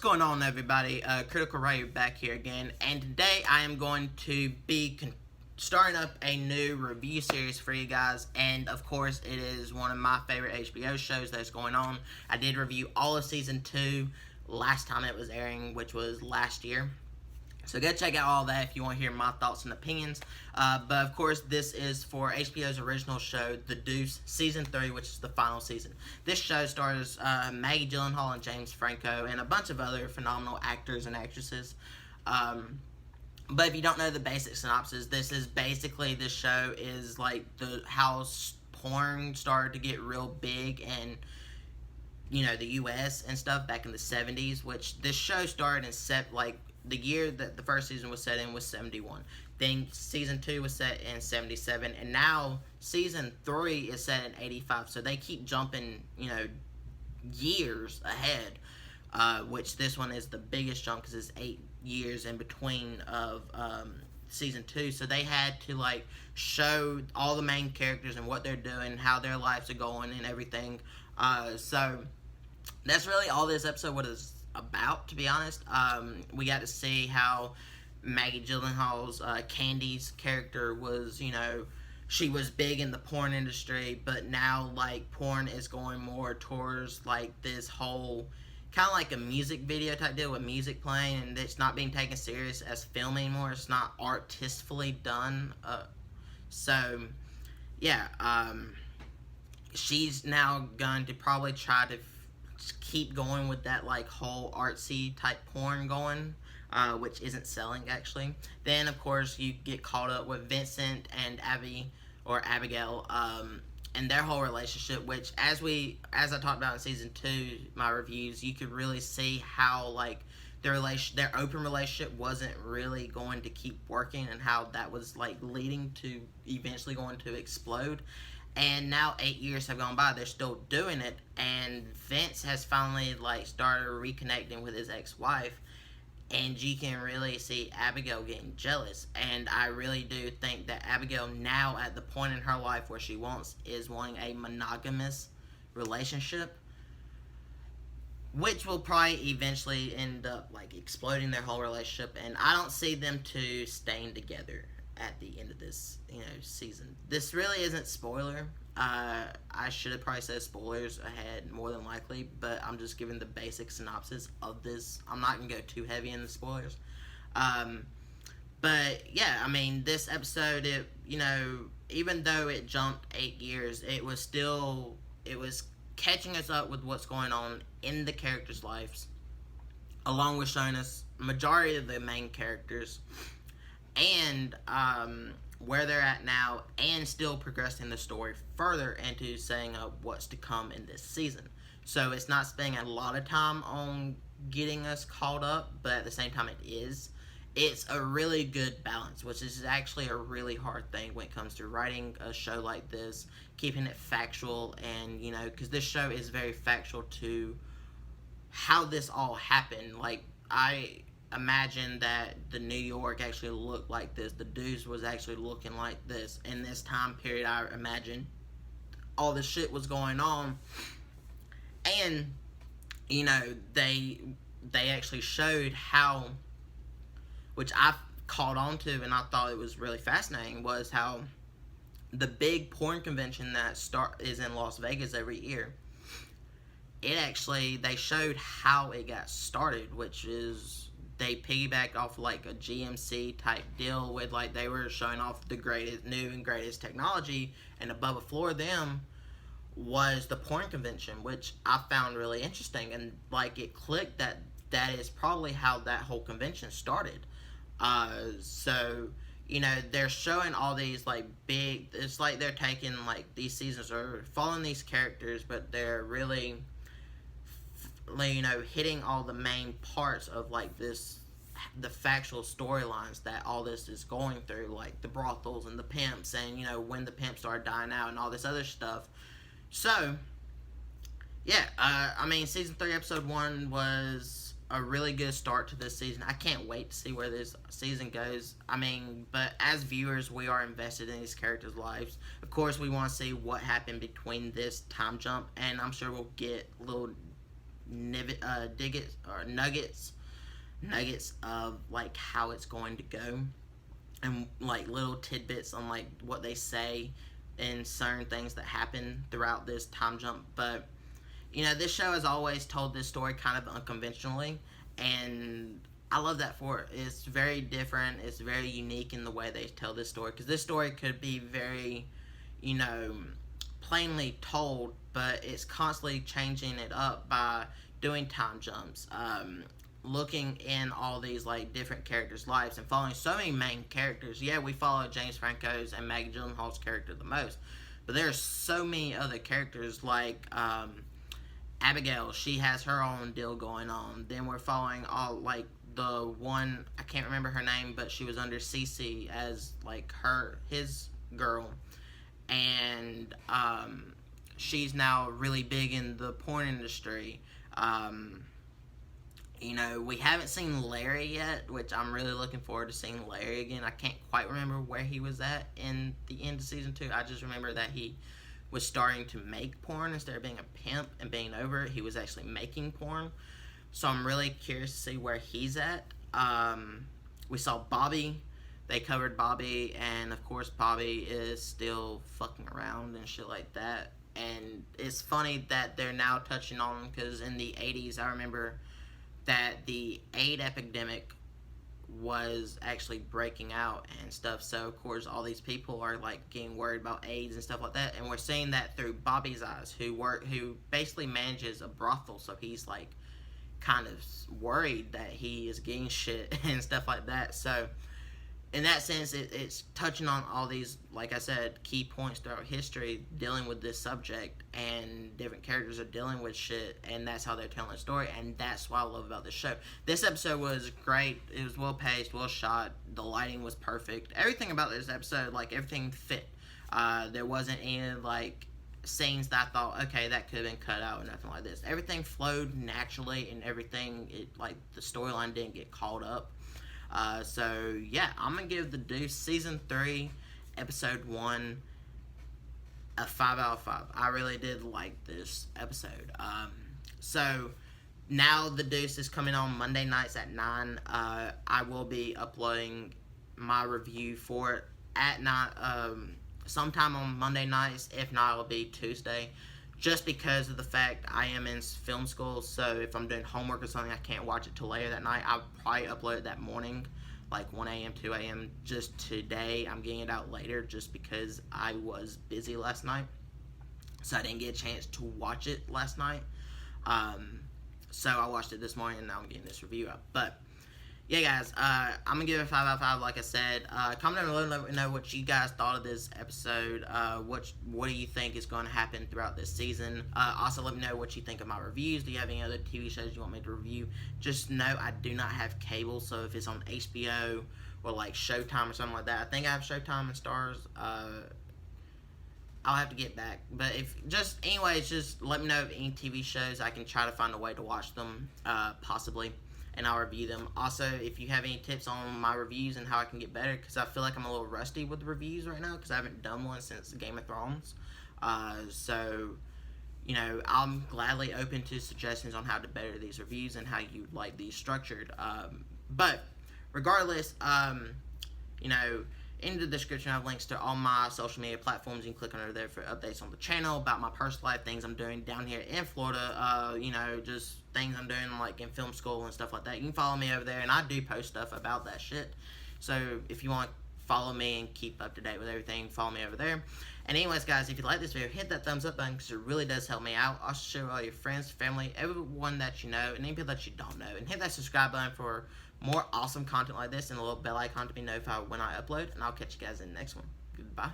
going on, everybody? Critical Ray back here again, and today I am going to be starting up a new review series for you guys, and of course it is one of my favorite HBO shows that's going on. I did review all of Season 2 last time it was airing, which was last year. So go check out all that if you want to hear my thoughts and opinions. But of course, this is for HBO's original show, The Deuce, Season 3, which is the final season. This show stars Maggie Gyllenhaal and James Franco and a bunch of other phenomenal actors and actresses. But if you don't know the basic synopsis, this is basically, this show is like how porn started to get real big in, you know, the US and stuff back in the 70s, which this show started in the year that the first season was set in was 71. Then season 2 was set in 77, and now season 3 is set in 85. So they keep jumping, you know, years ahead, which this one is the biggest jump because it's 8 years in between of season 2. So they had to like show all the main characters and what they're doing, how their lives are going, and everything. So that's really all this episode was about, to be honest. We got to see how Maggie Gyllenhaal's Candy's character was, you know, she was big in the porn industry, but now like porn is going more towards like this whole kind of like a music video type deal with music playing, and it's not being taken serious as film anymore. It's not artistfully done. So yeah, she's now going to probably try to keep going with that like whole artsy type porn going, which isn't selling actually. Then of course you get caught up with Vincent and Abigail, and their whole relationship, which as I talked about in season 2, my reviews, you could really see how like their open relationship wasn't really going to keep working, and how that was like leading to eventually going to explode. And now 8 years have gone by, they're still doing it, and Vince has finally like started reconnecting with his ex-wife, and you can really see Abigail getting jealous. And I really do think that Abigail, now at the point in her life where she is wanting a monogamous relationship, which will probably eventually end up like exploding their whole relationship, and I don't see them two staying together at the end of this, you know, season. This really isn't spoiler. I should have probably said spoilers ahead, more than likely, but I'm just giving the basic synopsis of this. I'm not gonna go too heavy in the spoilers. But yeah, I mean, this episode, it, you know, even though it jumped 8 years, it was catching us up with what's going on in the characters' lives, along with showing us majority of the main characters, and where they're at now, and still progressing the story further into setting up what's to come in this season. So it's not spending a lot of time on getting us caught up, but at the same time it is. It's a really good balance, which is actually a really hard thing when it comes to writing a show like this, keeping it factual, and, you know, because this show is very factual to how this all happened. Like, I imagine that the New York actually looked like this. The Deuce was actually looking like this in this time period. I imagine all this shit was going on, and, you know, they actually showed how, which I caught on to and I thought it was really fascinating, was how the big porn convention that is in Las Vegas every year, they showed how it got started, which is they piggybacked off like a GMC type deal with, like, they were showing off the new and greatest technology, and above the floor of them was the porn convention, which I found really interesting, and like it clicked that is probably how that whole convention started. So, you know, they're showing all these like big, it's like they're taking like these seasons are following these characters, but they're really, you know, hitting all the main parts of like the factual storylines that all this is going through, like the brothels and the pimps, and, you know, when the pimps started dying out and all this other stuff. So yeah, I mean, season 3 episode 1 was a really good start to this season. I can't wait to see where this season goes. I mean, but as viewers, we are invested in these characters' lives. Of course, we want to see what happened between this time jump, and I'm sure we'll get little nuggets of like how it's going to go, and like little tidbits on like what they say and certain things that happen throughout this time jump. But this show has always told this story kind of unconventionally, and I love that for it. It's very different. It's very unique in the way they tell this story, because this story could be very, plainly told, but it's constantly changing it up by doing time jumps, looking in all these like different characters' lives and following so many main characters. Yeah, we follow James Franco's and Maggie Gyllenhaal's character the most, but there's so many other characters like Abigail. She has her own deal going on. Then we're following all like the one, I can't remember her name, but she was under Cece as like his girl, and she's now really big in the porn industry. We haven't seen Larry yet, which I'm really looking forward to seeing Larry again. I can't quite remember where he was at in the end of season 2. I just remember that he was starting to make porn instead of being a pimp and being over it. He was actually making porn. So I'm really curious to see where he's at. We saw Bobby. They covered Bobby, and of course Bobby is still fucking around and shit like that. And it's funny that they're now touching on him, because in the 80s, I remember that the AIDS epidemic was actually breaking out and stuff. So of course all these people are like getting worried about AIDS and stuff like that, and we're seeing that through Bobby's eyes, who basically manages a brothel. So he's like kind of worried that he is getting shit and stuff like that. So in that sense, it's touching on all these, like I said, key points throughout history dealing with this subject, and different characters are dealing with shit, and that's how they're telling the story, and that's what I love about this show. This episode was great. It was well paced, well shot. The lighting was perfect. Everything about this episode, like, everything fit. There wasn't any, like, scenes that I thought, okay, that could have been cut out or nothing like this. Everything flowed naturally, and everything, the storyline didn't get caught up. So yeah, I'm gonna give the Deuce season 3, episode 1 a 5 out of 5. I really did like this episode. So now the Deuce is coming on Monday nights at 9. I will be uploading my review for it at 9, sometime on Monday nights. If not, it'll be Tuesday. Just because of the fact I am in film school, so if I'm doing homework or something, I can't watch it till later that night. I'll probably upload it that morning, like 1 a.m., 2 a.m. Just today, I'm getting it out later just because I was busy last night, so I didn't get a chance to watch it last night. So I watched it this morning, and now I'm getting this review up. But yeah, guys, I'm gonna give it a 5 out of 5, like I said. Comment down below and let me know what you guys thought of this episode. What do you think is going to happen throughout this season? Also, let me know what you think of my reviews. Do you have any other TV shows you want me to review? Just know I do not have cable, so if it's on HBO or like Showtime or something like that, I think I have Showtime and Stars. I'll have to get back. But anyways, just let me know of any TV shows. I can try to find a way to watch them, possibly, and I'll review them. Also, if you have any tips on my reviews and how I can get better, because I feel like I'm a little rusty with the reviews right now, because I haven't done one since Game of Thrones. So, I'm gladly open to suggestions on how to better these reviews and how you like these structured. But regardless, in the description I have links to all my social media platforms. You can click on over there for updates on the channel, about my personal life, things I'm doing down here in Florida, just things I'm doing like in film school and stuff like that. You can follow me over there, and I do post stuff about that shit. So if you want to follow me and keep up to date with everything, follow me over there. And anyways, guys, if you like this video, hit that thumbs up button, because it really does help me out. Also share with all your friends, family, everyone that you know, and any people that you don't know. And hit that subscribe button for more awesome content like this, and a little bell icon to be notified when I upload. And I'll catch you guys in the next one. Goodbye.